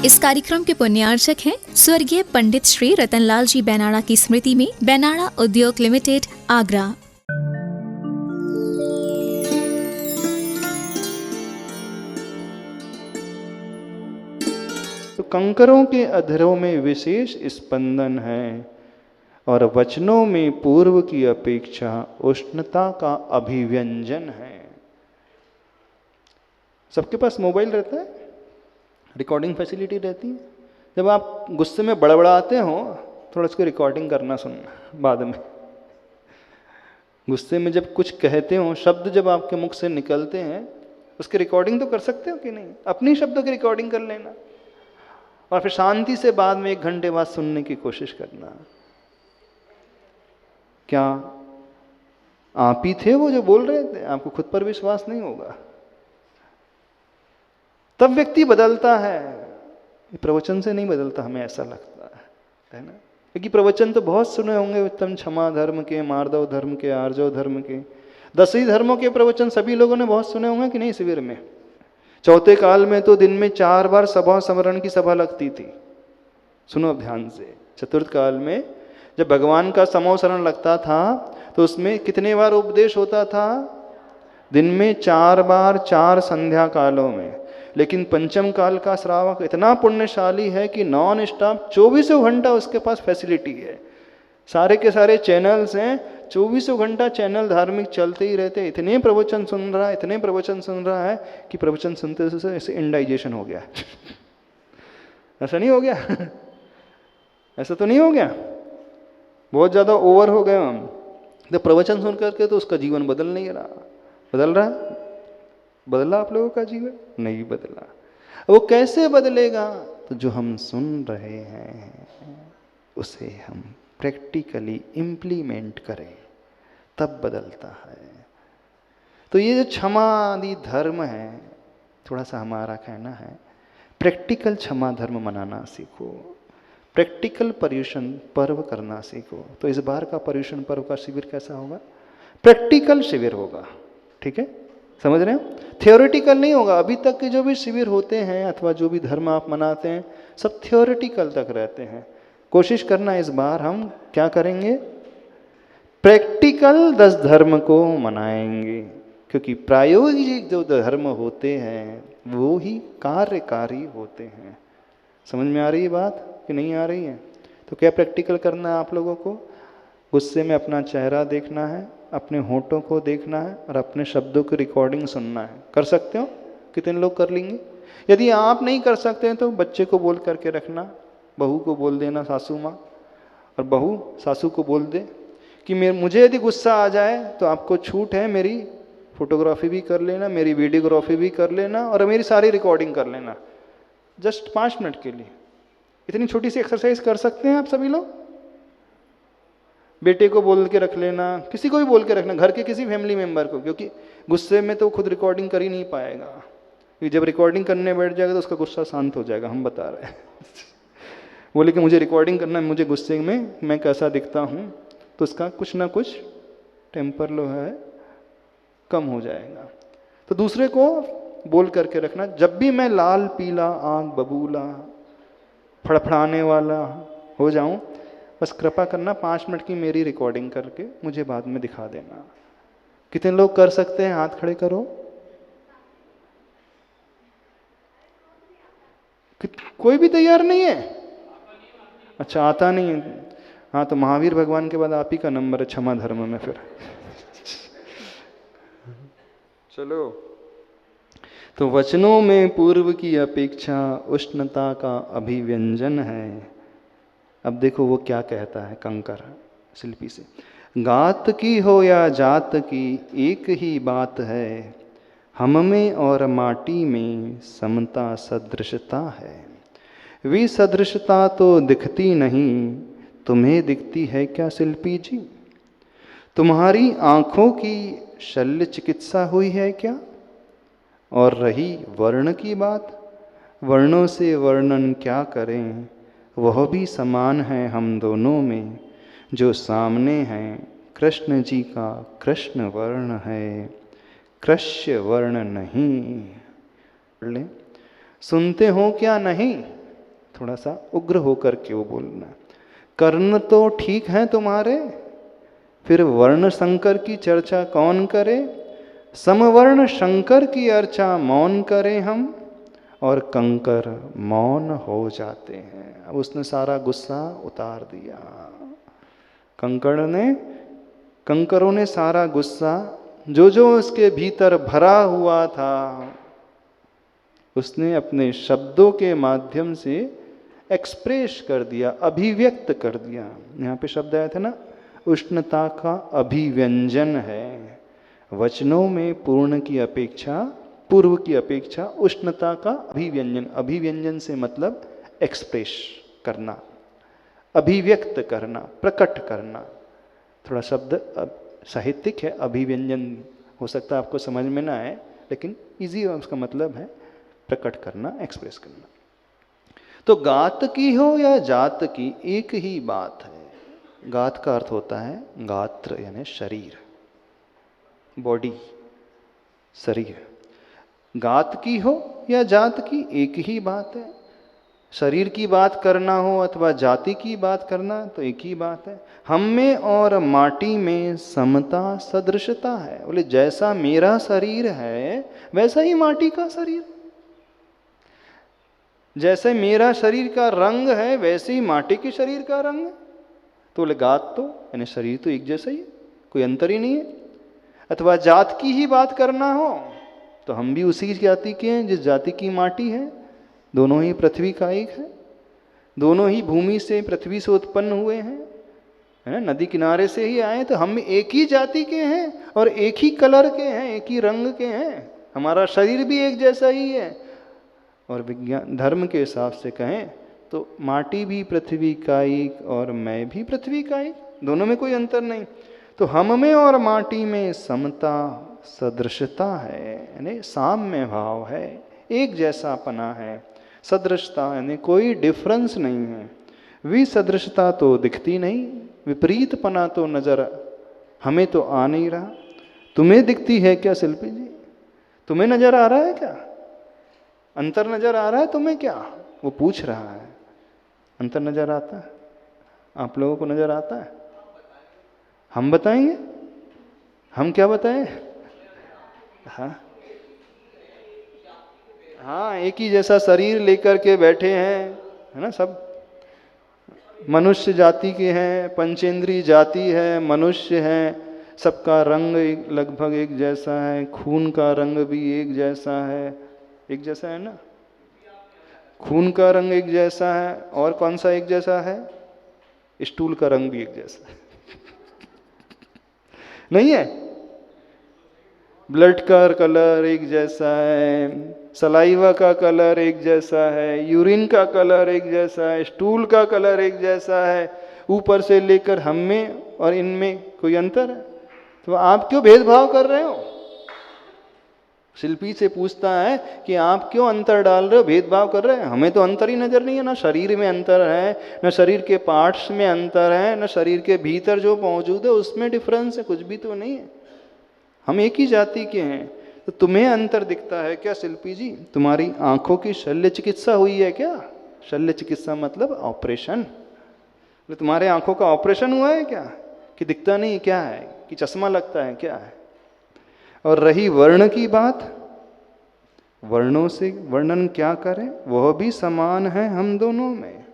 इस कार्यक्रम के पुण्यार्चक हैं स्वर्गीय पंडित श्री रतनलाल जी बैनाड़ा की स्मृति में बैनाड़ा उद्योग लिमिटेड, आगरा। तो कंकरों के अधरों में विशेष स्पंदन है और वचनों में पूर्व की अपेक्षा उष्णता का अभिव्यंजन है। सबके पास मोबाइल रहता है, रिकॉर्डिंग फैसिलिटी रहती है। जब आप गुस्से में बड़बड़ाते हो थोड़ा उसको रिकॉर्डिंग करना सुनना बाद में। गुस्से में जब कुछ कहते हो, शब्द जब आपके मुख से निकलते हैं उसकी रिकॉर्डिंग तो कर सकते हो कि नहीं? अपनी शब्दों की रिकॉर्डिंग कर लेना और फिर शांति से बाद में 1 घंटे बाद सुनने की कोशिश करना। क्या आप ही थे वो जो बोल रहे थे? आपको खुद पर विश्वास नहीं होगा। तब व्यक्ति बदलता है, प्रवचन से नहीं बदलता, हमें ऐसा लगता है ना। क्योंकि प्रवचन तो बहुत सुने होंगे, उत्तम क्षमा धर्म के, मार्दव धर्म के, आर्जव धर्म के, 10 ही धर्मों के प्रवचन सभी लोगों ने बहुत सुने होंगे कि नहीं शिविर में। चौथे काल में तो दिन में 4 बार सभा समरण की सभा लगती थी। सुनो ध्यान से। चतुर्थ काल में जब भगवान का समोसरण लगता था तो उसमें कितने बार उपदेश होता था? दिन में 4 बार, 4 संध्या कालों में। लेकिन पंचम काल का श्रावक इतना पुण्यशाली है कि नॉन स्टॉप 24 घंटा उसके पास फैसिलिटी है। सारे के सारे चैनल्स हैं, 24 घंटा चैनल धार्मिक चलते ही रहते। इतने प्रवचन सुन रहा है, इतने प्रवचन सुन रहा है कि प्रवचन सुनते से ऐसे इंडाइजेशन हो गया। ऐसा नहीं हो गया? ऐसा तो नहीं हो गया? बहुत ज़्यादा ओवर हो गए हम। तो प्रवचन सुन करके तो उसका जीवन बदल नहीं रहा। बदल रहा है? बदला आप लोगों का जीवन? नहीं बदला। वो कैसे बदलेगा? तो जो हम सुन रहे हैं उसे हम प्रैक्टिकली इम्प्लीमेंट करें, तब बदलता है। तो ये जो क्षमा आदि धर्म है, थोड़ा सा हमारा कहना है, प्रैक्टिकल क्षमा धर्म मनाना सीखो, प्रैक्टिकल पर्युषण पर्व करना सीखो। तो इस बार का पर्युषण पर्व का शिविर कैसा होगा? प्रैक्टिकल शिविर होगा। ठीक है, समझ रहे हैं? थियोरेटिकल नहीं होगा। अभी तक के जो भी शिविर होते हैं अथवा जो भी धर्म आप मनाते हैं सब थियोरेटिकल तक रहते हैं। कोशिश करना इस बार हम क्या करेंगे? प्रैक्टिकल 10 धर्म को मनाएंगे, क्योंकि प्रायोगिक जो धर्म होते हैं वो ही कार्यकारी होते हैं। समझ में आ रही है बात कि नहीं आ रही है? तो क्या प्रैक्टिकल करना है आप लोगों को? गुस्से में अपना चेहरा देखना है, अपने होठों को देखना है और अपने शब्दों की रिकॉर्डिंग सुनना है। कर सकते हो? कितने लोग कर लेंगे? यदि आप नहीं कर सकते हैं तो बच्चे को बोल करके रखना, बहू को बोल देना, सासू माँ, और बहू सासू को बोल दे कि मुझे यदि गुस्सा आ जाए तो आपको छूट है, मेरी फोटोग्राफी भी कर लेना, मेरी वीडियोग्राफी भी कर लेना और मेरी सारी रिकॉर्डिंग कर लेना, जस्ट 5 मिनट के लिए। इतनी छोटी सी एक्सरसाइज कर सकते हैं आप सभी लोग। बेटे को बोल के रख लेना, किसी को भी बोल के रखना, घर के किसी फैमिली मेंबर को, क्योंकि गुस्से में तो खुद रिकॉर्डिंग कर ही नहीं पाएगा। क्योंकि जब रिकॉर्डिंग करने बैठ जाएगा तो उसका गुस्सा शांत हो जाएगा, हम बता रहे हैं। बोले कि मुझे रिकॉर्डिंग करना है, मुझे गुस्से में मैं कैसा दिखता हूँ, तो उसका कुछ ना कुछ टेम्पर लो है कम हो जाएगा। तो दूसरे को बोल करके रखना, जब भी मैं लाल पीला आँख बबूला फड़फड़ाने वाला हो जाऊं, बस कृपा करना 5 मिनट की मेरी रिकॉर्डिंग करके मुझे बाद में दिखा देना। कितने लोग कर सकते हैं? हाथ खड़े करो। कोई भी तैयार नहीं है? अच्छा, आता नहीं है। हाँ, तो महावीर भगवान के बाद आप ही का नंबर है क्षमा धर्म में फिर। चलो, तो वचनों में पूर्व की अपेक्षा उष्णता का अभिव्यंजन है। अब देखो वो क्या कहता है कंकर शिल्पी से। गात की हो या जात की एक ही बात है, हम में और माटी में समता सदृशता है। वी सदृशता तो दिखती नहीं, तुम्हें दिखती है क्या शिल्पी जी? तुम्हारी आँखों की शल्य चिकित्सा हुई है क्या? और रही वर्ण की बात, वर्णों से वर्णन क्या करें, वह भी समान है हम दोनों में। जो सामने हैं कृष्ण जी का कृष्ण वर्ण है, कृष्य वर्ण नहीं। ले सुनते हो क्या नहीं? थोड़ा सा उग्र होकर के वो बोलना। कर्ण तो ठीक हैं तुम्हारे, फिर वर्ण शंकर की चर्चा कौन करे। समवर्ण शंकर की अर्चा मौन करें हम, और कंकर मौन हो जाते हैं। अब उसने सारा गुस्सा उतार दिया। कंकरों ने सारा गुस्सा जो जो उसके भीतर भरा हुआ था, उसने अपने शब्दों के माध्यम से एक्सप्रेस कर दिया, अभिव्यक्त कर दिया। यहाँ पे शब्द आया था ना, उष्णता का अभिव्यंजन है। वचनों में पूर्व की अपेक्षा उष्णता का अभिव्यंजन। अभिव्यंजन से मतलब एक्सप्रेस करना, अभिव्यक्त करना, प्रकट करना। थोड़ा शब्द साहित्यिक है, अभिव्यंजन हो सकता है आपको समझ में ना आए, लेकिन इजी उसका मतलब है प्रकट करना, एक्सप्रेस करना। तो गात की हो या जात की, एक ही बात है। गात का अर्थ होता है गात्र यानी शरीर, बॉडी, शरीर। गात की हो या जात की, एक ही बात है। शरीर की बात करना हो अथवा जाति की बात करना, तो एक ही बात है। हम में और माटी में समता सदृशता है। बोले जैसा मेरा शरीर है वैसा ही माटी का शरीर, जैसे मेरा शरीर का रंग है वैसे ही माटी के शरीर का रंग है। तो बोले गात तो यानी शरीर तो एक जैसा ही है, कोई अंतर ही नहीं है। अथवा जात की ही बात करना हो तो हम भी उसी जाति के हैं जिस जाति की माटी है। दोनों ही पृथ्वी का एक है, दोनों ही भूमि से पृथ्वी से उत्पन्न हुए हैं, है ना, नदी किनारे से ही आए। तो हम एक ही जाति के हैं और एक ही कलर के हैं, एक ही रंग के हैं। हमारा शरीर भी एक जैसा ही है। और विज्ञान धर्म के हिसाब से कहें तो माटी भी पृथ्वी का एक और मैं भी पृथ्वी का एक, दोनों में कोई अंतर नहीं। तो हम में और माटी में समता सदृशता है, यानी साम्य भाव है, एक जैसापना है। सदृशता यानी कोई डिफरेंस नहीं है। विसदृशता तो दिखती नहीं, विपरीतपना तो नजर हमें तो आ नहीं रहा। तुम्हें दिखती है क्या शिल्पी जी? तुम्हें नजर आ रहा है क्या? अंतर नजर आ रहा है तुम्हें क्या? वो पूछ रहा है। अंतर नजर आता है? आप लोगों को नजर आता है? हम बताएंगे? हम क्या बताएं? हाँ, एक ही जैसा शरीर लेकर के बैठे हैं, है ना, सब मनुष्य जाति के हैं, पंचेंद्रीय जाति है, मनुष्य हैं, सबका रंग लगभग एक जैसा है, खून का रंग भी एक जैसा है। एक जैसा है ना, खून का रंग एक जैसा है। और कौन सा एक जैसा है? स्टूल का रंग भी एक जैसा है। नहीं है? ब्लड का कलर एक जैसा है, सलाइवा का कलर एक जैसा है, यूरिन का कलर एक जैसा है, स्टूल का कलर एक जैसा है। ऊपर से लेकर हम में और इनमें कोई अंतर है? तो आप क्यों भेदभाव कर रहे हो? शिल्पी से पूछता है कि आप क्यों अंतर डाल रहे हो, भेदभाव कर रहे हैं? हमें तो अंतर ही नजर नहीं है। ना शरीर में अंतर है, न शरीर के पार्ट्स में अंतर है, न शरीर के भीतर जो मौजूद है उसमें डिफरेंस है, कुछ भी तो नहीं है। हम एक ही जाति के हैं। तो तुम्हें अंतर दिखता है क्या शिल्पी जी? तुम्हारी आंखों की शल्य चिकित्सा हुई है क्या? शल्य चिकित्सा मतलब ऑपरेशन। तो तुम्हारे आंखों का ऑपरेशन हुआ है क्या कि दिखता नहीं? क्या है कि चश्मा लगता है? क्या है? और रही वर्ण की बात, वर्णों से वर्णन क्या करें, वह भी समान है हम दोनों में।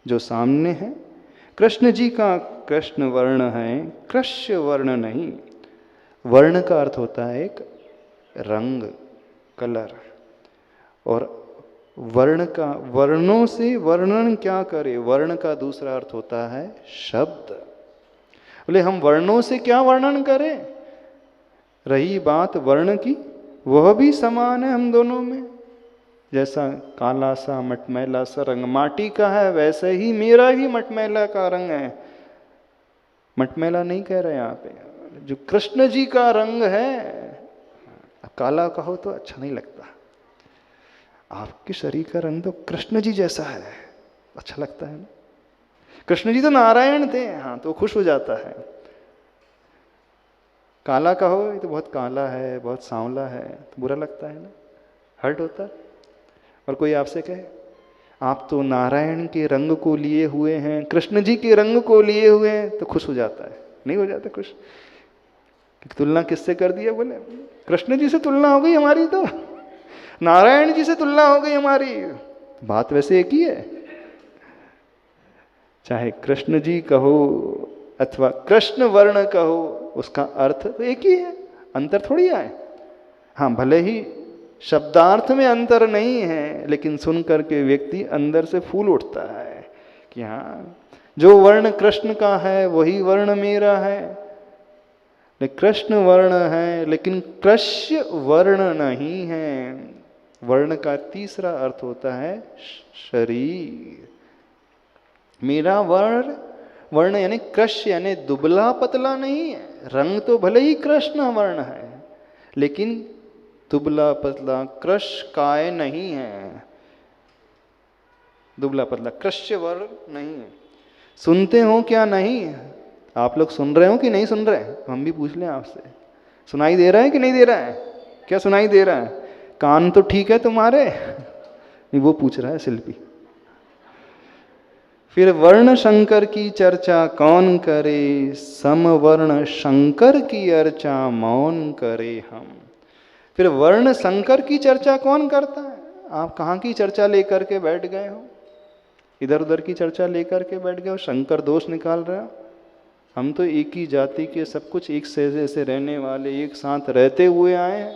जो सामने है कृष्ण जी का कृष्ण वर्ण है, कृष्य वर्ण नहीं। वर्ण का अर्थ होता है एक रंग, कलर। और वर्ण का, वर्णों से वर्णन क्या करे, वर्ण का दूसरा अर्थ होता है शब्द। बोले हम वर्णों से क्या वर्णन करें? रही बात वर्ण की, वह भी समान है हम दोनों में। जैसा काला सा मटमैला सा रंग माटी का है, वैसे ही मेरा ही मटमैला का रंग है। मटमैला नहीं कह रहे यहाँ पे, जो कृष्ण जी का रंग है। काला कहो तो अच्छा नहीं लगता, आपके शरीर का रंग तो कृष्ण जी जैसा है, अच्छा लगता है ना। कृष्ण जी तो नारायण थे, हाँ, तो खुश हो जाता है। काला कहो ये तो बहुत काला है, बहुत सांवला है, तो बुरा लगता है ना, हर्ट होता है। और कोई आपसे कहे आप तो नारायण के रंग को लिए हुए हैं, कृष्ण जी के रंग को लिए हुए हैं, तो खुश हो जाता है, नहीं हो जाता खुश? तुलना किससे कर दिया? बोले कृष्ण जी से तुलना हो गई हमारी, तो नारायण जी से तुलना हो गई हमारी। बात वैसे एक ही है, चाहे कृष्ण जी कहो अथवा कृष्ण वर्ण कहो, उसका अर्थ तो एक ही है, अंतर थोड़ी आए। हाँ, भले ही शब्दार्थ में अंतर नहीं है, लेकिन सुन करके व्यक्ति अंदर से फूल उठता है कि हाँ, जो वर्ण कृष्ण का है वही वर्ण मेरा है। कृष्ण वर्ण है लेकिन कृष्य वर्ण नहीं है। वर्ण का तीसरा अर्थ होता है शरीर। मेरा वर्ण, वर्ण यानी कृष्य यानी दुबला पतला नहीं है। रंग तो भले ही कृष्ण वर्ण है, लेकिन दुबला पतला कृष्य काय नहीं है। दुबला पतला कृष्य वर्ण नहीं है। सुनते हो क्या? नहीं। आप लोग सुन रहे हो कि नहीं सुन रहे? हम भी पूछ लें आपसे, सुनाई दे रहा है कि नहीं दे रहा है? क्या सुनाई दे रहा है? कान तो ठीक है तुम्हारे? नहीं, वो पूछ रहा है शिल्पी। फिर वर्ण शंकर की चर्चा कौन करे, समवर्ण शंकर की अर्चा मौन करे हम। फिर वर्ण शंकर की चर्चा कौन करता है? आप कहाँ की चर्चा लेकर के बैठ गए हो? इधर उधर की चर्चा लेकर के बैठ गए हो, शंकर दोष निकाल रहे हो। हम तो एक ही जाति के, सब कुछ एक से रहने वाले, एक साथ रहते हुए आए हैं।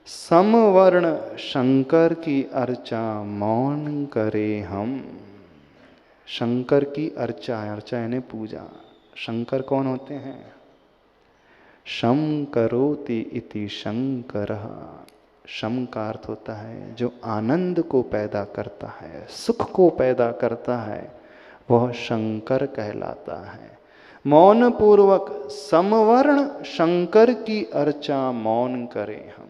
समवर्ण शंकर की अर्चा मौन करे हम। शंकर की अर्चा, अर्चा यानी पूजा। शंकर कौन होते हैं? शम करोति इति शंकर। शम का अर्थ होता है जो आनंद को पैदा करता है, सुख को पैदा करता है, वह शंकर कहलाता है। मौन पूर्वक समवर्ण शंकर की अर्चा मौन करें हम।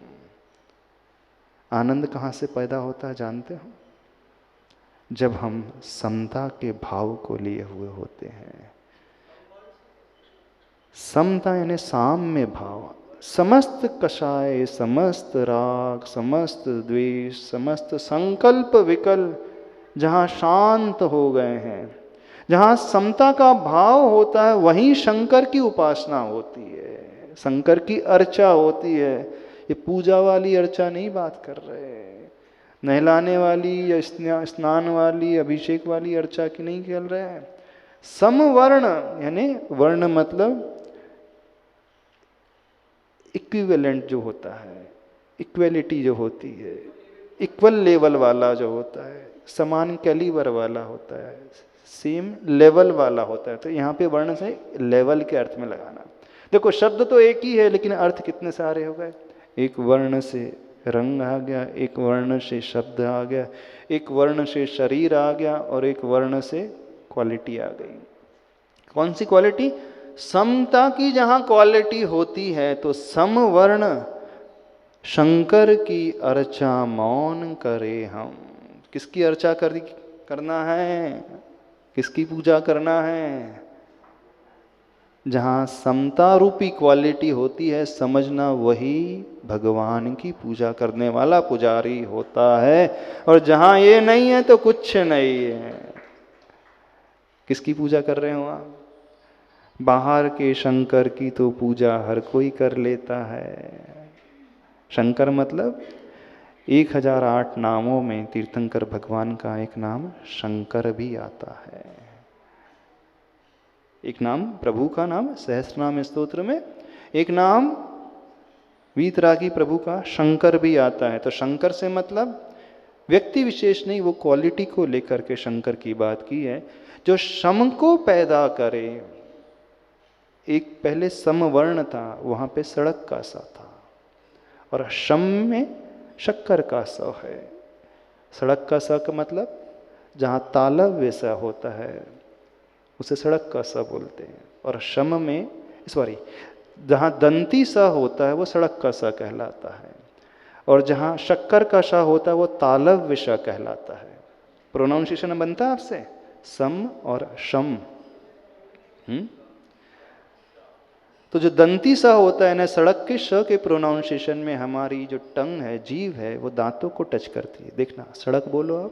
आनंद कहाँ से पैदा होता है जानते हो? जब हम समता के भाव को लिए हुए होते हैं। समता यानी साम्य भाव। समस्त कषाय, समस्त राग, समस्त द्वेष, समस्त संकल्प विकल्प जहाँ शांत हो गए हैं, जहाँ समता का भाव होता है, वहीं शंकर की उपासना होती है, शंकर की अर्चा होती है। ये पूजा वाली अर्चा नहीं बात कर रहे, नहलाने वाली या स्नान वाली, अभिषेक वाली अर्चा की नहीं खेल रहे हैं। समवर्ण यानी वर्ण मतलब इक्विवेलेंट जो होता है, इक्वलिटी जो होती है, इक्वल लेवल वाला जो होता है, समान कैलिबर वाला होता है, सेम लेवल वाला होता है। तो यहाँ पे वर्ण से लेवल के अर्थ में लगाना। देखो शब्द तो एक ही है, लेकिन अर्थ कितने सारे हो गए। एक वर्ण से रंग आ गया, एक वर्ण से शब्द आ गया, एक वर्ण से शरीर आ गया, और एक वर्ण से क्वालिटी आ गई। कौन सी क्वालिटी? समता की जहाँ क्वालिटी होती है, तो समवर्ण शंकर की अर्चा मौन करे हम। किसकी अर्चा करना है? किसकी पूजा करना है? जहाँ समता रूपी क्वालिटी होती है, समझना वही भगवान की पूजा करने वाला पुजारी होता है। और जहाँ ये नहीं है तो कुछ नहीं है। किसकी पूजा कर रहे हो आप? बाहर के शंकर की तो पूजा हर कोई कर लेता है। शंकर मतलब 1008 नामों में तीर्थंकर भगवान का एक नाम शंकर भी आता है। एक नाम प्रभु का नाम सहस्रनाम स्तोत्र में, एक नाम वीतरागी प्रभु का शंकर भी आता है। तो शंकर से मतलब व्यक्ति विशेष नहीं, वो क्वालिटी को लेकर के शंकर की बात की है, जो शम को पैदा करे। एक पहले समवर्ण था, वहाँ पे सड़क का सा था, और शम में शक्कर का सा है। सड़क का सा का मतलब जहाँ तालव्य वैसा होता है उसे सड़क का सा बोलते हैं। और शम में जहाँ दंती सा होता है वो सड़क का सा कहलाता है, और जहाँ शक्कर का सा होता है वो तालव्य सा कहलाता है। प्रोनाउंसिएशन बनता है आपसे सम और शम। तो जो दंती सा होता है ना, सड़क के श के प्रोनाउंसिएशन में हमारी जो टंग है, जीभ है, वो दांतों को टच करती है। देखना, सड़क बोलो आप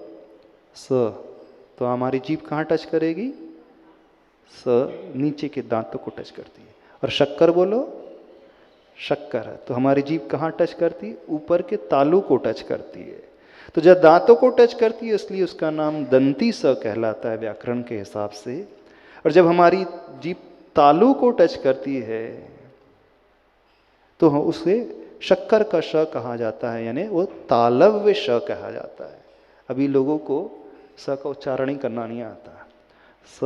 स, तो हमारी जीभ कहाँ टच करेगी? स, नीचे के दांतों को टच करती है। और शक्कर बोलो शक्कर, तो हमारी जीभ कहाँ टच करती है? ऊपर के तालू को टच करती है। तो जब दांतों को टच करती है इसलिए उसका नाम दंती स कहलाता है व्याकरण के हिसाब से। और जब हमारी जीभ तालू को टच करती है तो उसे शक्कर का श कहा जाता है, यानी वो तालव्य श कहा जाता है। अभी लोगों को स का उच्चारण ही करना नहीं आता। स,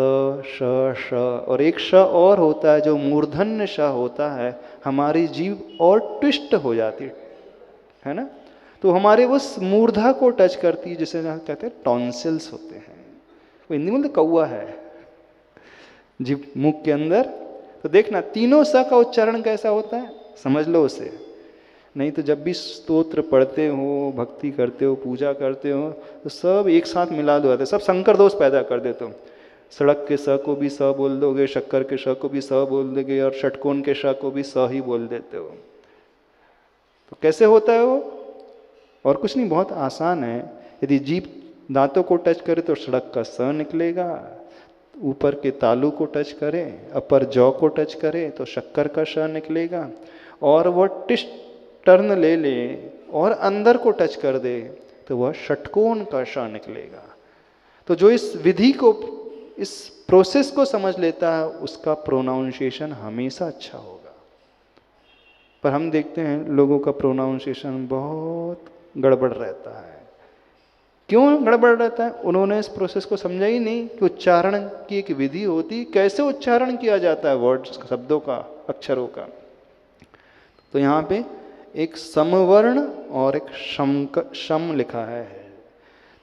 श, श, और एक श और होता है जो मूर्धन्य श होता है, हमारी जीभ और ट्विस्ट हो जाती है ना, तो हमारे उस मूर्धा को टच करती है, जिसे कहते हैं टॉन्सिल्स होते हैं। वो हिंदी में तो कौवा है जीभ मुख के अंदर। तो देखना तीनों स का उच्चारण कैसा होता है, समझ लो उसे। नहीं तो जब भी स्तोत्र पढ़ते हो, भक्ति करते हो, पूजा करते हो, तो सब एक साथ मिला दो आते, सब संकर दोष पैदा कर देते हो। सड़क के स को भी स बोल दोगे, शक्कर के श को भी स बोल दोगे, और षटकोण के श को भी स ही बोल देते हो। तो कैसे होता है वो? और कुछ नहीं, बहुत आसान है। यदि जीभ दांतों को टच करे तो सड़क का स निकलेगा, ऊपर के तालू को टच करे, अपर जॉ को टच करे तो शक्कर का श निकलेगा, और वह टर्न ले ले और अंदर को टच कर दे तो वह षटकोण का श निकलेगा। तो जो इस विधि को, इस प्रोसेस को समझ लेता है, उसका प्रोनाउंसिएशन हमेशा अच्छा होगा। पर हम देखते हैं लोगों का प्रोनाउंसिएशन बहुत गड़बड़ रहता है। क्यों गड़बड़ रहता है? उन्होंने इस प्रोसेस को समझा ही नहीं कि उच्चारण की एक विधि होती, कैसे उच्चारण किया जाता है वर्ड्स, शब्दों का, अक्षरों का। तो यहाँ पे एक समवर्ण और एक शम लिखा है।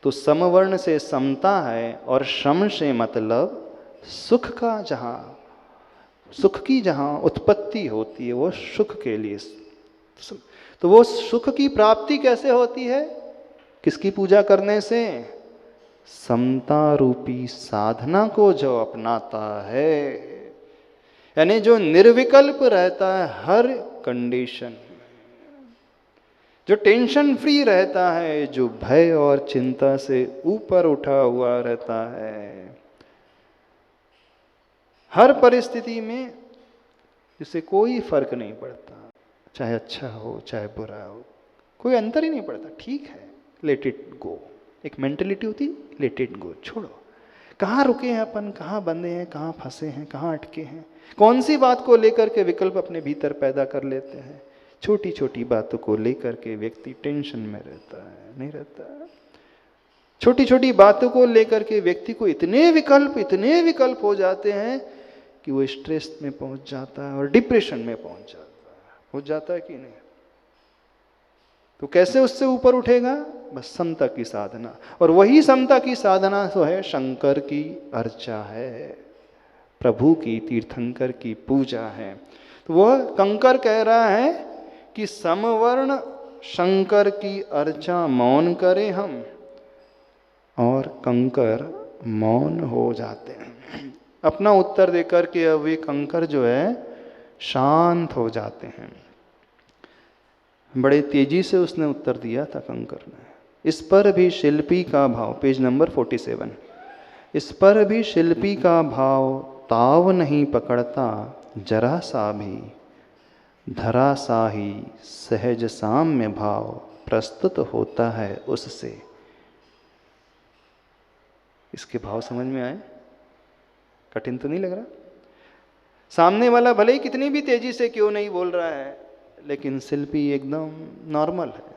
तो समवर्ण से समता है और शम से मतलब सुख का, जहाँ सुख की जहाँ उत्पत्ति होती है वो सुख के लिए। तो वो सुख की प्राप्ति कैसे होती है? किसकी पूजा करने से? समता रूपी साधना को जो अपनाता है, यानी जो निर्विकल्प रहता है हर कंडीशन, जो टेंशन फ्री रहता है, जो भय और चिंता से ऊपर उठा हुआ रहता है हर परिस्थिति में, जिससे कोई फर्क नहीं पड़ता, चाहे अच्छा हो चाहे बुरा हो, कोई अंतर ही नहीं पड़ता। ठीक है, लेट इट गो। एक मेंटेलिटी होती, लेट इट गो, छोड़ो। कहाँ रुके हैं अपन, कहाँ बंधे हैं, कहाँ फंसे हैं, कहाँ अटके हैं, कौन सी बात को लेकर के विकल्प अपने भीतर पैदा कर लेते हैं। छोटी छोटी बातों को लेकर के व्यक्ति टेंशन में रहता है, नहीं रहता। छोटी छोटी बातों को लेकर के व्यक्ति को इतने विकल्प हो जाते हैं कि वो स्ट्रेस में पहुंच जाता है और डिप्रेशन में पहुंच जाता है कि नहीं? तो कैसे उससे ऊपर उठेगा? बस समता की साधना, और वही समता की साधना तो है शंकर की अर्चा है, प्रभु की, तीर्थंकर की पूजा है। तो वह कंकर कह रहा है कि समवर्ण शंकर की अर्चा मौन करें हम, और कंकर मौन हो जाते हैं। अपना उत्तर देकर के अब वे कंकर जो है शांत हो जाते हैं। बड़े तेजी से उसने उत्तर दिया था कंकर ने। इस पर भी शिल्पी का भाव, पेज नंबर 47, इस पर भी शिल्पी का भाव ताव नहीं पकड़ता, जरा सा भी धरा सा ही सहज साम्य भाव प्रस्तुत होता है उससे। इसके भाव समझ में आए? कठिन तो नहीं लग रहा? सामने वाला भले ही कितनी भी तेजी से क्यों नहीं बोल रहा है, लेकिन शिल्पी एकदम नॉर्मल है।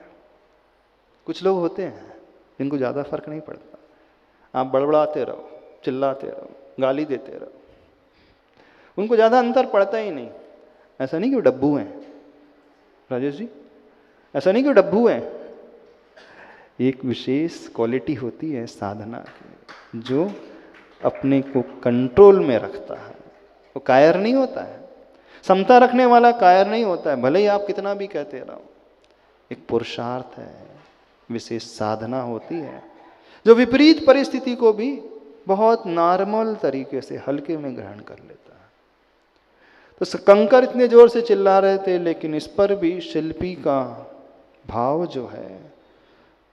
कुछ लोग होते हैं जिनको ज़्यादा फर्क नहीं पड़ता, आप बड़बड़ाते रहो, चिल्लाते रहो, गाली देते रहो, उनको ज़्यादा अंतर पड़ता ही नहीं। ऐसा नहीं कि वो डब्बू हैं राजेश जी, ऐसा नहीं कि वो डब्बू हैं। एक विशेष क्वालिटी होती है साधना की, जो अपने को कंट्रोल में रखता है, वो कायर नहीं होता है। समता रखने वाला कायर नहीं होता है, भले ही आप कितना भी कहते रहो। एक पुरुषार्थ है, विशेष साधना होती है, जो विपरीत परिस्थिति को भी बहुत नॉर्मल तरीके से हल्के में ग्रहण कर लेता है। तो कंकर इतने जोर से चिल्ला रहे थे, लेकिन इस पर भी शिल्पी का भाव जो है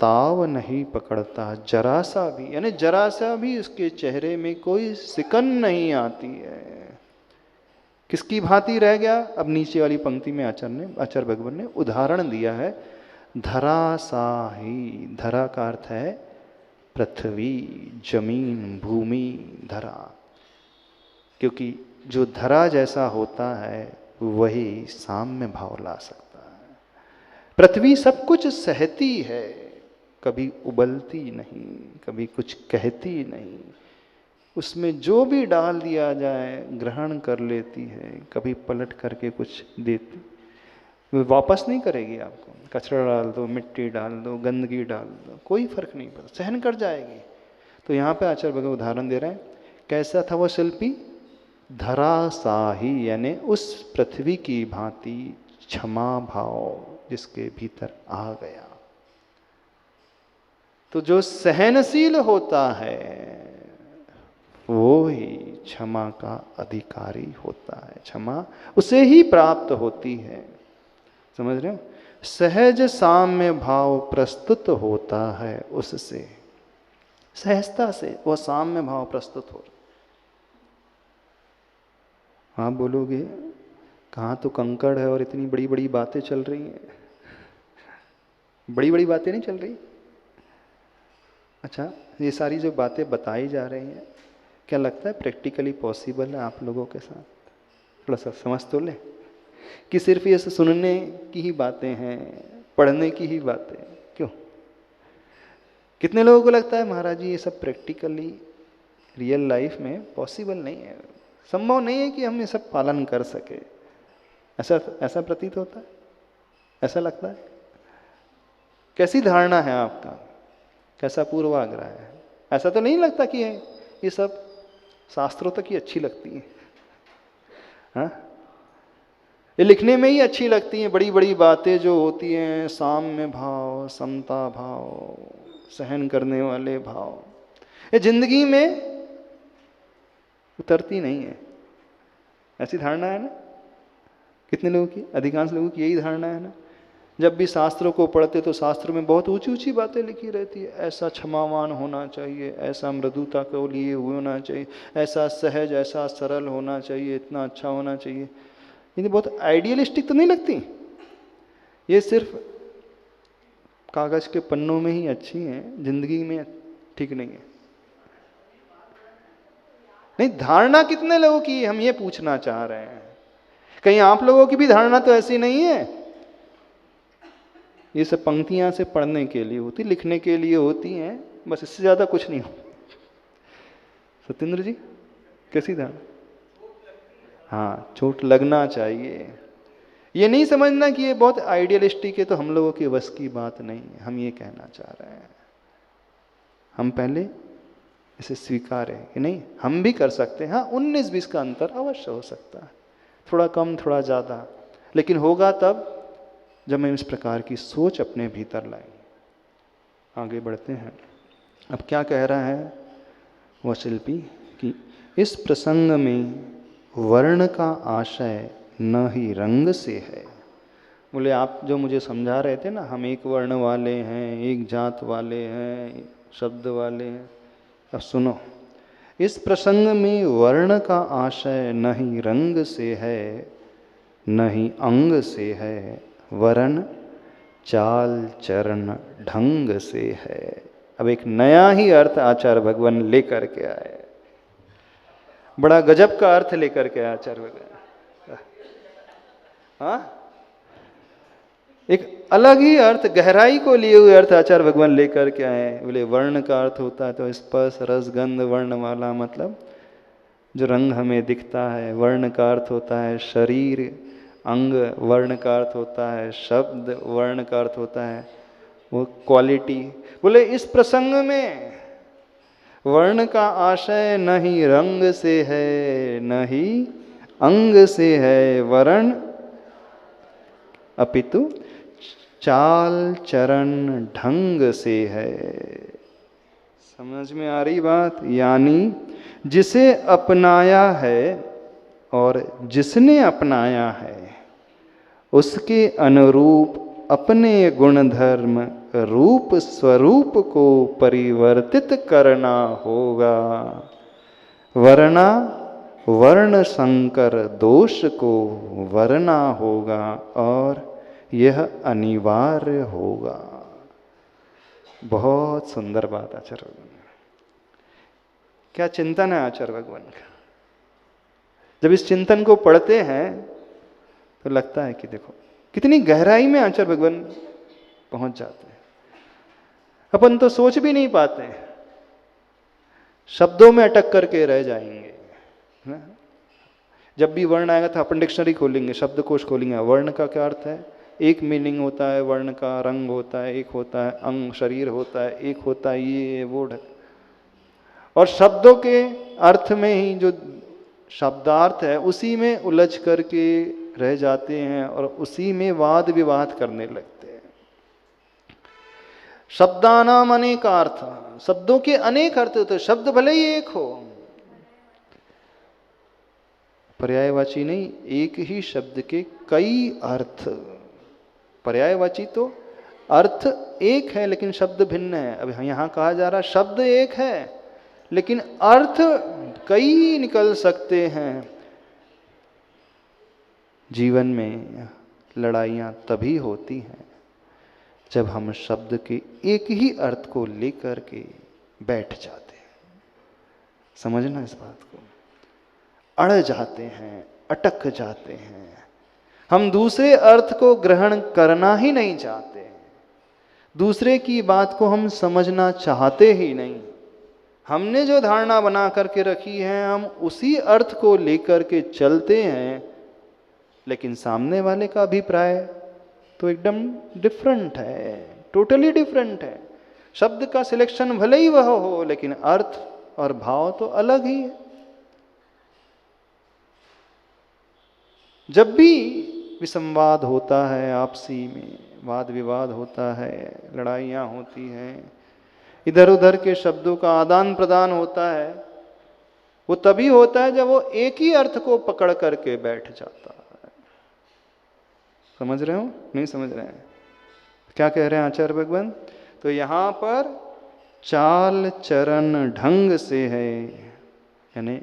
ताव नहीं पकड़ता, जरा सा भी, यानी जरा सा भी उसके चेहरे में कोई सिकन नहीं आती है। किसकी भांति रह गया? अब नीचे वाली पंक्ति में आचार्य भगवान ने उदाहरण दिया है, धरा सा ही। धरा का अर्थ है पृथ्वी, जमीन, भूमि, धरा। क्योंकि जो धरा जैसा होता है वही साम्य भाव ला सकता है। पृथ्वी सब कुछ सहती है, कभी उबलती नहीं, कभी कुछ कहती नहीं। उसमें जो भी डाल दिया जाए ग्रहण कर लेती है, कभी पलट करके कुछ देती, वो वापस नहीं करेगी आपको। कचरा डाल दो, मिट्टी डाल दो, गंदगी डाल दो, कोई फर्क नहीं पड़ता, सहन कर जाएगी। तो यहाँ पे आचार्य भगवान उदाहरण दे रहे हैं, कैसा था वो शिल्पी? धरा सा ही, यानी उस पृथ्वी की भांति क्षमा भाव जिसके भीतर आ गया। तो जो सहनशील होता है वो ही क्षमा का अधिकारी होता है। क्षमा उसे ही प्राप्त होती है। समझ रहे हो? सहज साम्य भाव प्रस्तुत होता है उससे, सहजता से वह साम्य भाव प्रस्तुत हो। आप बोलोगे कहाँ तो कंकड़ है और इतनी बड़ी बड़ी बातें चल रही हैं। बड़ी बड़ी बातें नहीं चल रही। अच्छा, ये सारी जो बातें बताई जा रही हैं, क्या लगता है प्रैक्टिकली पॉसिबल है आप लोगों के साथ? थोड़ा सा समझ तो ले कि सिर्फ ये सुनने की ही बातें हैं, पढ़ने की ही बातें। क्यों? कितने लोगों को लगता है महाराज जी ये सब प्रैक्टिकली रियल लाइफ में पॉसिबल नहीं है, संभव नहीं है कि हम ये सब पालन कर सके? ऐसा प्रतीत होता है, ऐसा लगता है? कैसी धारणा है आपका? कैसा पूर्वाग्रह है? ऐसा तो नहीं लगता कि ये सब शास्त्रों तक ही अच्छी लगती है? हाँ, ये लिखने में ही अच्छी लगती हैं बड़ी बड़ी बातें जो होती हैं, साम्य भाव, समता भाव, सहन करने वाले भाव, ये जिंदगी में उतरती नहीं है। ऐसी धारणा है ना कितने लोगों की? अधिकांश लोगों की यही धारणा है ना। जब भी शास्त्रों को पढ़ते तो शास्त्रों में बहुत ऊंची ऊंची बातें लिखी रहती है। ऐसा क्षमावान होना चाहिए, ऐसा मृदुता को लिए हुए होना चाहिए, ऐसा सहज, ऐसा सरल होना चाहिए, इतना अच्छा होना चाहिए। ये बहुत आइडियलिस्टिक तो नहीं लगती? ये सिर्फ कागज के पन्नों में ही अच्छी हैं, जिंदगी में ठीक नहीं है। नहीं, धारणा कितने लोगों की, हम ये पूछना चाह रहे हैं। कहीं आप लोगों की भी धारणा तो ऐसी नहीं है? ये सब पंक्तियां से पढ़ने के लिए होती, लिखने के लिए होती हैं, बस इससे ज्यादा कुछ नहीं हो। सत्येंद्र जी कैसी धारणा? हाँ, चोट लगना चाहिए। ये नहीं समझना कि ये बहुत आइडियलिस्टिक है तो हम लोगों की बस की बात नहीं है। हम ये कहना चाह रहे हैं, हम पहले इसे स्वीकार है कि नहीं, हम भी कर सकते हैं। हाँ, 19-20 का अंतर अवश्य हो सकता है, थोड़ा कम थोड़ा ज़्यादा, लेकिन होगा तब जब हम इस प्रकार की सोच अपने भीतर लाएंगे। आगे बढ़ते हैं। अब क्या कह रहा है वह शिल्पी कि इस प्रसंग में वर्ण का आशय न ही रंग से है। बोले आप जो मुझे समझा रहे थे ना, हम एक वर्ण वाले हैं, एक जात वाले हैं, शब्द वाले हैं। अब सुनो, इस प्रसंग में वर्ण का आशय न ही रंग से है न ही अंग से है, वरन चाल चरण ढंग से है। अब एक नया ही अर्थ आचार्य भगवान लेकर के आए, बड़ा गजब का अर्थ लेकर के आचार्य भगवान। हाँ, एक अलग ही अर्थ, गहराई को लिए हुए अर्थ आचार्य भगवान लेकर के आए। बोले वर्ण का अर्थ होता है तो स्पर्श रस गंध वर्ण वाला, मतलब जो रंग हमें दिखता है। वर्ण का अर्थ होता है शरीर, अंग वर्ण का अर्थ होता है शब्द, वर्ण का अर्थ होता है वो क्वालिटी। बोले इस प्रसंग में वर्ण का आशय न ही रंग से है न ही अंग से है, वरण अपितु चाल चरण ढंग से है। समझ में आ रही बात? यानी जिसे अपनाया है और जिसने अपनाया है उसके अनुरूप अपने गुण धर्म रूप स्वरूप को परिवर्तित करना होगा, वरना वर्ण संकर दोष को वरना होगा और यह अनिवार्य होगा। बहुत सुंदर बात आचार्य भगवान का। क्या चिंतन है आचार्य भगवान का। जब इस चिंतन को पढ़ते हैं तो लगता है कि देखो कितनी गहराई में आचार्य भगवान पहुंच जाते हैं। अपन तो सोच भी नहीं पाते, शब्दों में अटक करके रह जाएंगे ना? जब भी वर्ण आएगा तो अपन डिक्शनरी खोलेंगे, शब्दकोश खोलेंगे, वर्ण का क्या अर्थ है, एक मीनिंग होता है वर्ण का, रंग होता है, एक होता है अंग, शरीर होता है, एक होता है ये वो, और शब्दों के अर्थ में ही जो शब्दार्थ है उसी में उलझ करके रह जाते हैं और उसी में वाद विवाद करने लगते हैं। शब्दानाम अनेक अर्थ, शब्दों के अनेक अर्थ होते, शब्द भले ही एक हो, पर्यायवाची नहीं, एक ही शब्द के कई अर्थ। पर्यायवाची तो अर्थ एक है लेकिन शब्द भिन्न है। अब यहां कहा जा रहा शब्द एक है लेकिन अर्थ कई निकल सकते हैं। जीवन में लड़ाइयाँ तभी होती हैं जब हम शब्द के एक ही अर्थ को लेकर के बैठ जाते हैं। समझना इस बात को, अड़ जाते हैं, अटक जाते हैं। हम दूसरे अर्थ को ग्रहण करना ही नहीं चाहते, दूसरे की बात को हम समझना चाहते ही नहीं। हमने जो धारणा बना करके रखी है हम उसी अर्थ को लेकर के चलते हैं, लेकिन सामने वाले का अभिप्राय तो एकदम डिफरेंट है, टोटली डिफरेंट है। शब्द का सिलेक्शन भले ही वह हो लेकिन अर्थ और भाव तो अलग ही है। जब भी विसंवाद होता है, आपसी में वाद विवाद होता है, लड़ाइयाँ होती हैं, इधर उधर के शब्दों का आदान प्रदान होता है, वो तभी होता है जब वो एक ही अर्थ को पकड़ करके बैठ जाता है। समझ रहे हो नहीं समझ रहे हैं? क्या कह रहे हैं आचार्य भगवान? तो यहां पर चाल चरण ढंग से है, यानी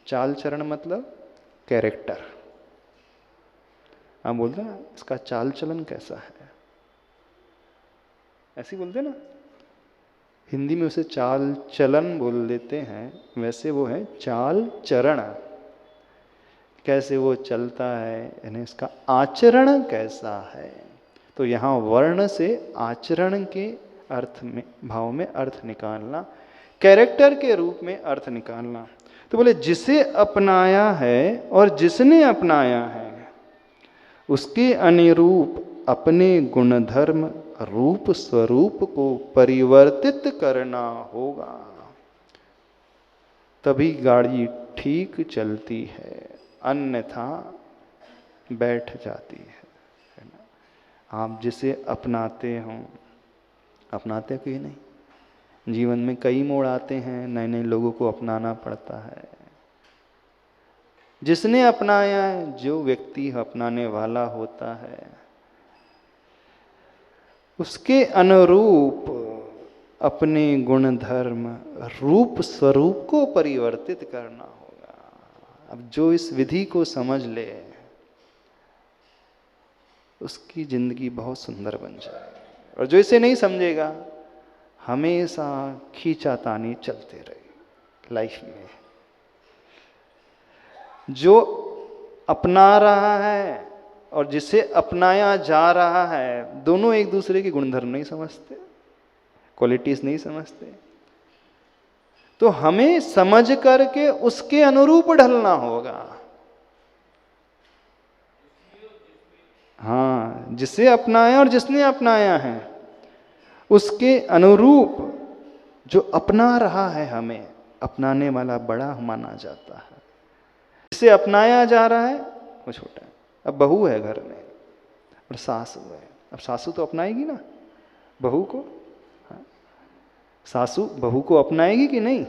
चाल चरण मतलब कैरेक्टर। आप बोलते ना इसका चाल चलन कैसा है, ऐसे बोलते ना, हिंदी में उसे चाल चलन बोल देते हैं, वैसे वो है चाल चरण। कैसे वो चलता है, यानी इसका आचरण कैसा है। तो यहाँ वर्ण से आचरण के अर्थ में, भाव में अर्थ निकालना, कैरेक्टर के रूप में अर्थ निकालना। तो बोले जिसे अपनाया है और जिसने अपनाया है उसके अनुरूप अपने गुणधर्म रूप स्वरूप को परिवर्तित करना होगा, तभी गाड़ी ठीक चलती है, अन्यथा बैठ जाती है ना। आप जिसे अपनाते हो, अपनाते हो कि नहीं, जीवन में कई मोड़ आते हैं, नए नए लोगों को अपनाना पड़ता है। जिसने अपनाया है, जो व्यक्ति अपनाने वाला होता है, उसके अनुरूप अपने गुण धर्म रूप स्वरूप को परिवर्तित करना होगा। अब जो इस विधि को समझ ले उसकी जिंदगी बहुत सुंदर बन जाए, और जो इसे नहीं समझेगा हमेशा खींचातानी चलते रहे लाइफ में। जो अपना रहा है और जिसे अपनाया जा रहा है, दोनों एक दूसरे के गुणधर्म नहीं समझते, क्वालिटीज नहीं समझते। तो हमें समझ करके उसके अनुरूप ढलना होगा। हाँ, जिसे अपनाया और जिसने अपनाया है उसके अनुरूप जो अपना रहा है, हमें अपनाने वाला बड़ा माना जाता है। जिसे अपनाया जा रहा है वो छोटा है। अब बहू है घर में और सासू है, अब सासू तो अपनाएगी ना बहू को। हाँ? सासू बहू को अपनाएगी कि नहीं?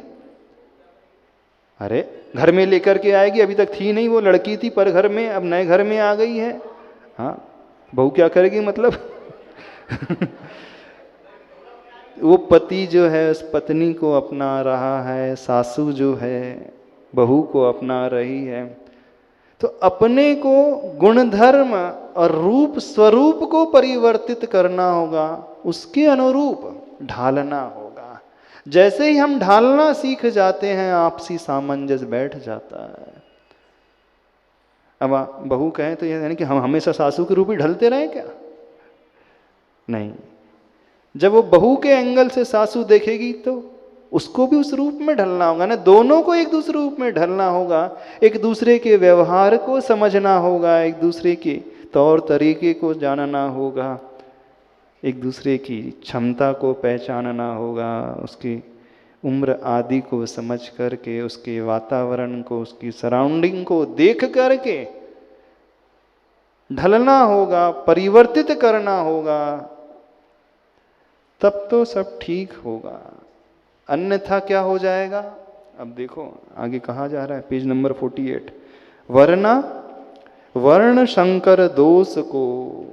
अरे घर में लेकर के आएगी, अभी तक थी नहीं, वो लड़की थी पर घर में, अब नए घर में आ गई है। हाँ, बहू क्या करेगी मतलब वो पति जो है उस पत्नी को अपना रहा है, सासू जो है बहू को अपना रही है। तो अपने को गुणधर्म और रूप स्वरूप को परिवर्तित करना होगा, उसके अनुरूप ढालना होगा। जैसे ही हम ढालना सीख जाते हैं आपसी सामंजस्य बैठ जाता है। अब बहू कहें तो यह यानी कि हम हमेशा सासू के रूप ही ढलते रहे क्या? नहीं, जब वो बहू के एंगल से सासू देखेगी तो उसको भी उस रूप में ढलना होगा ना, दोनों को एक दूसरे रूप में ढलना होगा, एक दूसरे के व्यवहार को समझना होगा, एक दूसरे के तौर तरीके को जानना होगा, एक दूसरे की क्षमता को पहचानना होगा, उसकी उम्र आदि को समझ करके, उसके वातावरण को, उसकी सराउंडिंग को देख करके ढलना होगा, परिवर्तित करना होगा, तब तो सब ठीक होगा। अन्यथा क्या हो जाएगा? अब देखो आगे कहा जा रहा है, पेज नंबर 48, वरना वर्ण संकर दोष को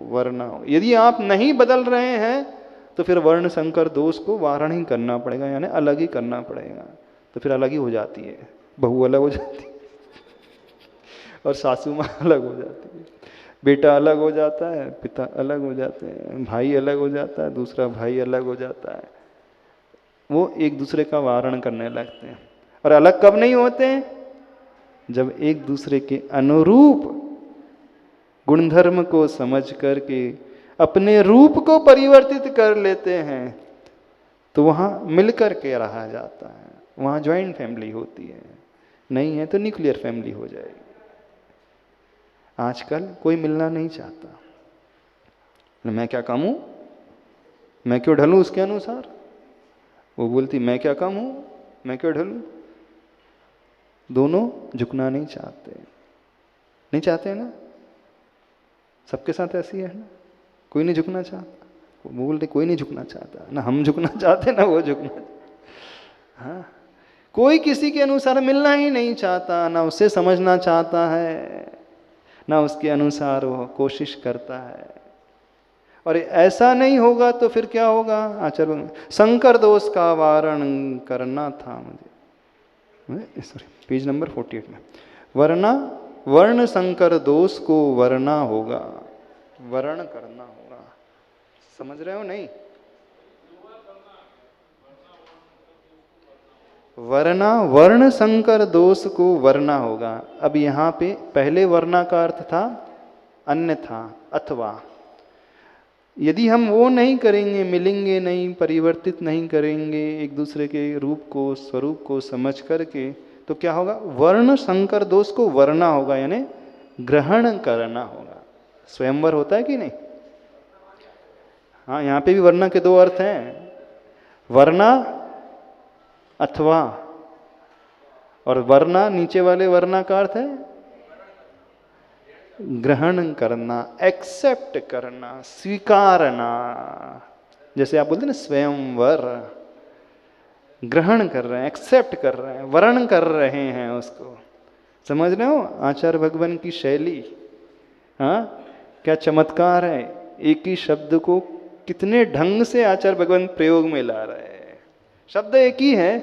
वरना, यदि आप नहीं बदल रहे हैं तो फिर वर्ण संकर दोष को वारण ही करना पड़ेगा, यानी अलग ही करना पड़ेगा। तो फिर अलग ही हो जाती है, बहू अलग हो जाती है और सासू माँ अलग हो जाती है, बेटा अलग हो जाता है, पिता अलग हो जाते हैं, भाई अलग हो जाता है, दूसरा भाई अलग हो जाता है। वो एक दूसरे का वारण करने लगते हैं। और अलग कब नहीं होते हैं? जब एक दूसरे के अनुरूप गुणधर्म को समझ करके अपने रूप को परिवर्तित कर लेते हैं, तो वहाँ मिलकर के रहा जाता है, वहाँ ज्वाइंट फैमिली होती है। नहीं है तो न्यूक्लियर फैमिली हो जाएगी। आजकल कोई मिलना नहीं चाहता, मैं क्या कम हूँ, मैं क्यों ढलूँ उसके अनुसार। वो बोलती मैं क्या कम हूँ, मैं क्यों ढलूँ। दोनों झुकना नहीं चाहते, नहीं चाहते ना, सबके साथ ऐसी है ना, कोई नहीं झुकना चाहता। वो बोलते कोई नहीं झुकना चाहता, ना हम झुकना चाहते ना वो झुकना। हाँ, कोई किसी के अनुसार मिलना ही नहीं चाहता, ना उसे समझना चाहता है, ना उसके अनुसार वो कोशिश करता है। और ऐसा नहीं होगा तो फिर क्या होगा? आचार्य संकर दोष का वारण करना था मुझे, सॉरी पेज नंबर 48 में, वरना वर्ण संकर दोष को वरना होगा, वर्ण करना होगा। समझ रहे हो नहीं? वरना वर्ण संकर दोष को वरना होगा। अब यहाँ पे पहले वरना का अर्थ था अन्यथा अथवा। यदि हम वो नहीं करेंगे, मिलेंगे नहीं, परिवर्तित नहीं करेंगे एक दूसरे के रूप को, स्वरूप को समझ करके, तो क्या होगा? वर्ण संकर दोष को वरना होगा, यानी ग्रहण करना होगा। स्वयंवर होता है कि नहीं? हाँ, यहाँ पे भी वरना के दो अर्थ हैं, वरना अथवा, और वरना नीचे वाले वरना का अर्थ है ग्रहण करना, एक्सेप्ट करना, स्वीकारना। जैसे आप बोलते हैं ना स्वयंवर, ग्रहण कर रहे हैं, एक्सेप्ट कर रहे हैं, वर्ण कर रहे हैं उसको। समझ रहे हो आचार्य भगवान की शैली? हाँ, क्या चमत्कार है, एक ही शब्द को कितने ढंग से आचार्य भगवान प्रयोग में ला रहे हैं। शब्द एक ही है,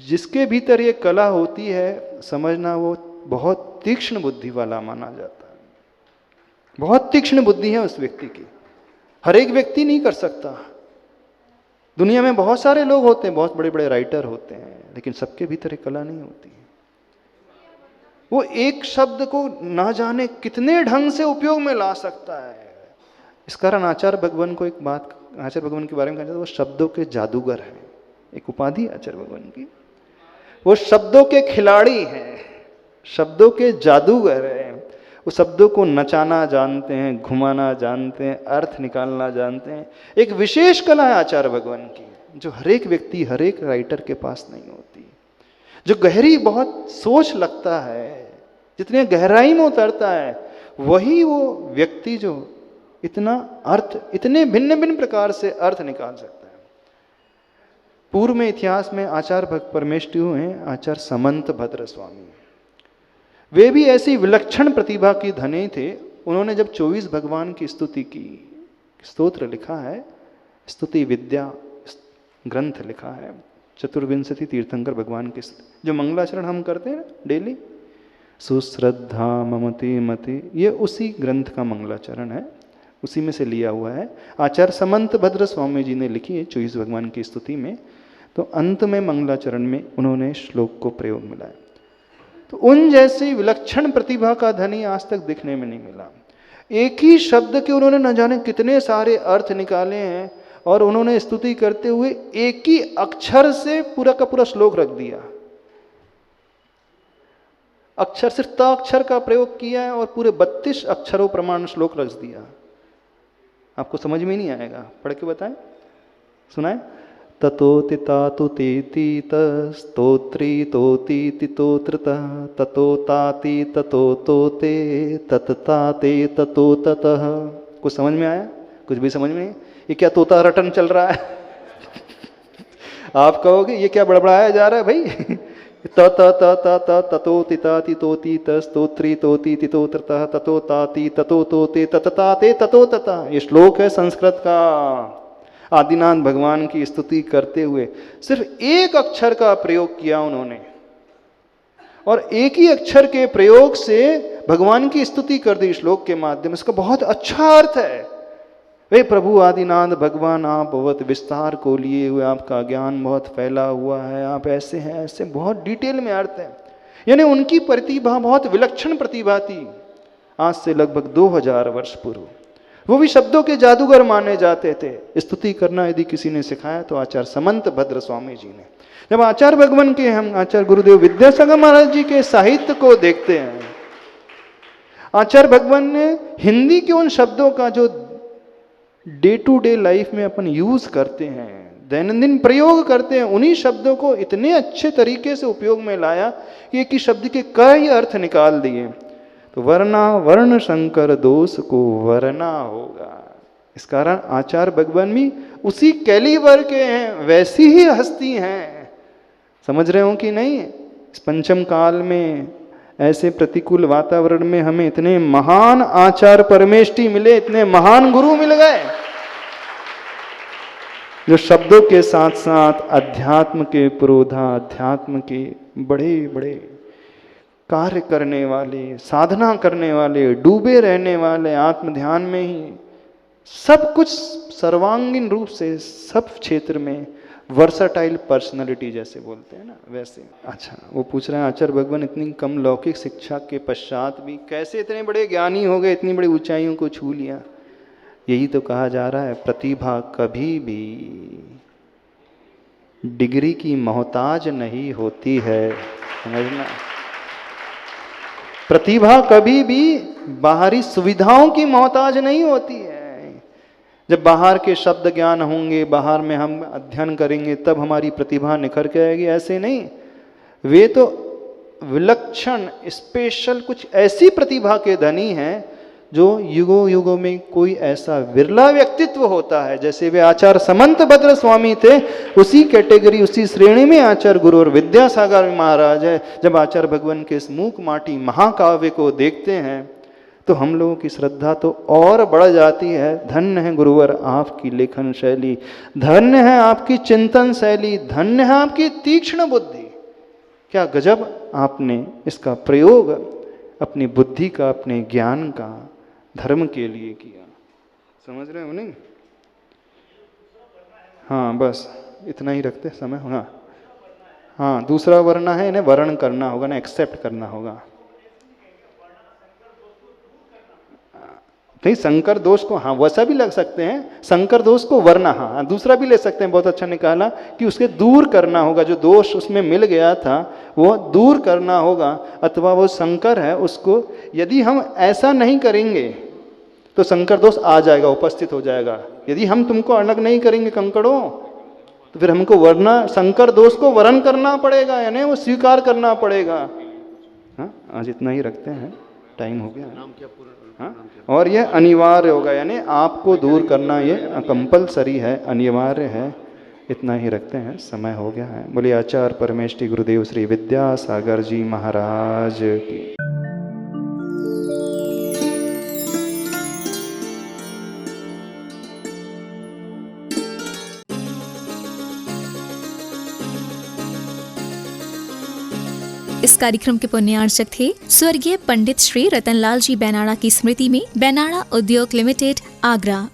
जिसके भीतर ये कला होती है समझना, वो बहुत तीक्ष्ण बुद्धि वाला माना जाता है। बहुत तीक्ष्ण बुद्धि है उस व्यक्ति की, हर एक व्यक्ति नहीं कर सकता। दुनिया में बहुत सारे लोग होते हैं, बहुत बड़े बड़े राइटर होते हैं, लेकिन सबके भीतर एक कला नहीं होती। वो एक शब्द को ना जाने कितने ढंग से उपयोग में ला सकता है। इस कारण आचार्य भगवान को एक बात आचार्य भगवान के बारे में कहा जाता है, वो शब्दों के जादूगर हैं। एक उपाधि है आचार्य भगवान की, वो शब्दों के खिलाड़ी हैं, शब्दों के जादूगर हैं। वो शब्दों को नचाना जानते हैं, घुमाना जानते हैं, अर्थ निकालना जानते हैं। एक विशेष कला है आचार्य भगवान की, जो हर एक व्यक्ति, हर एक राइटर के पास नहीं होती। जो गहरी बहुत सोच लगता है, जितने गहराई में उतरता है, वही वो व्यक्ति जो इतना अर्थ, इतने भिन्न भिन्न प्रकार से अर्थ निकाल सकता है। पूर्व में इतिहास में आचार्य भक्त परमेष्टि हुए हैं आचार्य समंत भद्र स्वामी। वे भी ऐसी विलक्षण प्रतिभा की धनी थे। उन्होंने जब 24 भगवान की स्तुति की, स्तोत्र लिखा है, स्तुति विद्या ग्रंथ लिखा है, चतुर्विंशति तीर्थंकर भगवान की जो मंगलाचरण हम करते हैं डेली, सुश्रद्धा ममति मति, ये उसी ग्रंथ का मंगलाचरण है, उसी में से लिया हुआ है। आचार्य समंत भद्र स्वामी जी ने लिखी है 24 भगवान की स्तुति में। तो अंत में मंगलाचरण में उन्होंने श्लोक को प्रयोग मिला है। तो उन जैसी विलक्षण प्रतिभा का धनी आज तक दिखने में नहीं मिला। एक ही शब्द के उन्होंने न जाने कितने सारे अर्थ निकाले हैं, और उन्होंने स्तुति करते हुए एक ही अक्षर से पूरा का पूरा श्लोक रख दिया। अक्षर सिर्फ त अक्षर का प्रयोग किया है और पूरे 32 अक्षरों प्रमाण श्लोक रख दिया। आपको समझ में नहीं आएगा, पढ़ के बताएं, सुनाएं। ततोति तातु तेति तस्तोत्री तोति तितोत्रतः ततो ताति ततो तोते ततताते ततो ततः। कुछ समझ में आया? कुछ भी समझ में नहीं? ये क्या तोता रटन चल रहा है? आप कहोगे ये क्या बड़बड़ाया जा रहा है भाई? त त त त त ततो तिता तितोति तस्तोत्री तोति तितोत्रतः ततो ताति ततो तोते ततताते ततो तता। ये श्लोक है संस्कृत का। आदिनाथ भगवान की स्तुति करते हुए सिर्फ एक अक्षर का प्रयोग किया उन्होंने, और एक ही अक्षर के प्रयोग से भगवान की स्तुति कर दी श्लोक के माध्यम। इसका बहुत अच्छा अर्थ है। वे प्रभु आदिनाथ भगवान, आप बहुत विस्तार को लिए हुए, आपका ज्ञान बहुत फैला हुआ है, आप ऐसे हैं ऐसे, बहुत डिटेल में अर्थ है। यानी उनकी प्रतिभा बहुत विलक्षण प्रतिभा थी। आज से लगभग 2000 वर्ष पूर्व वो भी शब्दों के जादूगर माने जाते थे। स्तुति करना यदि किसी ने सिखाया तो आचार्य समंत भद्र स्वामी जी ने। जब आचार्य भगवान के हम आचार्य गुरुदेव विद्यासागर महाराज जी के साहित्य को देखते हैं, आचार्य भगवान ने हिंदी के उन शब्दों का जो डे टू डे लाइफ में अपन यूज करते हैं, दैनंदिन प्रयोग करते हैं, उन्हीं शब्दों को इतने अच्छे तरीके से उपयोग में लाया कि एक ही शब्द के कई अर्थ निकाल दिए। तो वर्णा वर्ण शंकर दोष को वर्णा होगा। इस कारण आचार्य भगवान भी उसी कैलिबर के हैं, वैसी ही हस्ती हैं। समझ रहे हो कि नहीं? इस पंचम काल में ऐसे प्रतिकूल वातावरण में हमें इतने महान आचार्य परमेष्टि मिले, इतने महान गुरु मिल गए, जो शब्दों के साथ साथ अध्यात्म के पुरोधा, अध्यात्म के बड़े बड़े कार्य करने वाले, साधना करने वाले, डूबे रहने वाले, आत्म ध्यान में ही सब कुछ सर्वांगीण रूप से सब क्षेत्र में वर्सटाइल पर्सनालिटी जैसे बोलते हैं ना, वैसे। अच्छा, वो पूछ रहे हैं आचार्य भगवान इतनी कम लौकिक शिक्षा के पश्चात भी कैसे इतने बड़े ज्ञानी हो गए, इतनी बड़ी ऊंचाइयों को छू लिया? यही तो कहा जा रहा है, प्रतिभा कभी भी डिग्री की मोहताज नहीं होती है। समझना, प्रतिभा कभी भी बाहरी सुविधाओं की मोहताज नहीं होती है। जब बाहर के शब्द ज्ञान होंगे, बाहर में हम अध्ययन करेंगे, तब हमारी प्रतिभा निखर के आएगी, ऐसे नहीं। वे तो विलक्षण स्पेशल कुछ ऐसी प्रतिभा के धनी हैं जो युगों युगों में कोई ऐसा विरला व्यक्तित्व होता है। जैसे वे आचार्य समंत भद्र स्वामी थे, उसी कैटेगरी, उसी श्रेणी में आचार्य गुरु और विद्यासागर महाराज है। जब आचार्य भगवान के इस मूक माटी महाकाव्य को देखते हैं तो हम लोगों की श्रद्धा तो और बढ़ जाती है। धन्य है गुरुवर आपकी लेखन शैली, धन्य है आपकी चिंतन शैली, धन्य है आपकी तीक्ष्ण बुद्धि। क्या गजब आपने इसका प्रयोग अपनी बुद्धि का, अपने ज्ञान का धर्म के लिए किया। समझ रहे हो नहीं? हाँ, बस इतना ही रखते समय। हाँ, दूसरा वर्ण है, इन्हें वर्ण करना होगा ना, एक्सेप्ट करना होगा। नहीं, संकर दोष को हाँ वैसा भी लग सकते हैं, संकर दोष को वर्ण, हाँ दूसरा भी ले सकते हैं। बहुत अच्छा निकाला कि उसके दूर करना होगा, जो दोष उसमें मिल गया था वो दूर करना होगा। अथवा वो संकर है, उसको यदि हम ऐसा नहीं करेंगे तो संकर दोष आ जाएगा, उपस्थित हो जाएगा। यदि हम तुमको अलग नहीं करेंगे कंकड़ों, तो फिर हमको वरना संकर दोष को वरण करना पड़ेगा, यानी वो स्वीकार करना पड़ेगा। हाँ, आज इतना ही रखते हैं, टाइम हो गया। हाँ, और ये अनिवार्य होगा, यानी आपको दूर करना ये कंपलसरी है, अनिवार्य है। इतना ही रखते हैं, समय हो गया है। बोलिए आचार्य परमेष्टि गुरुदेव श्री विद्यासागर जी महाराज की। इस कार्यक्रम के पुण्यार्चक थे स्वर्गीय पंडित श्री रतनलाल जी बेनाड़ा की स्मृति में बेनाड़ा उद्योग लिमिटेड, आगरा।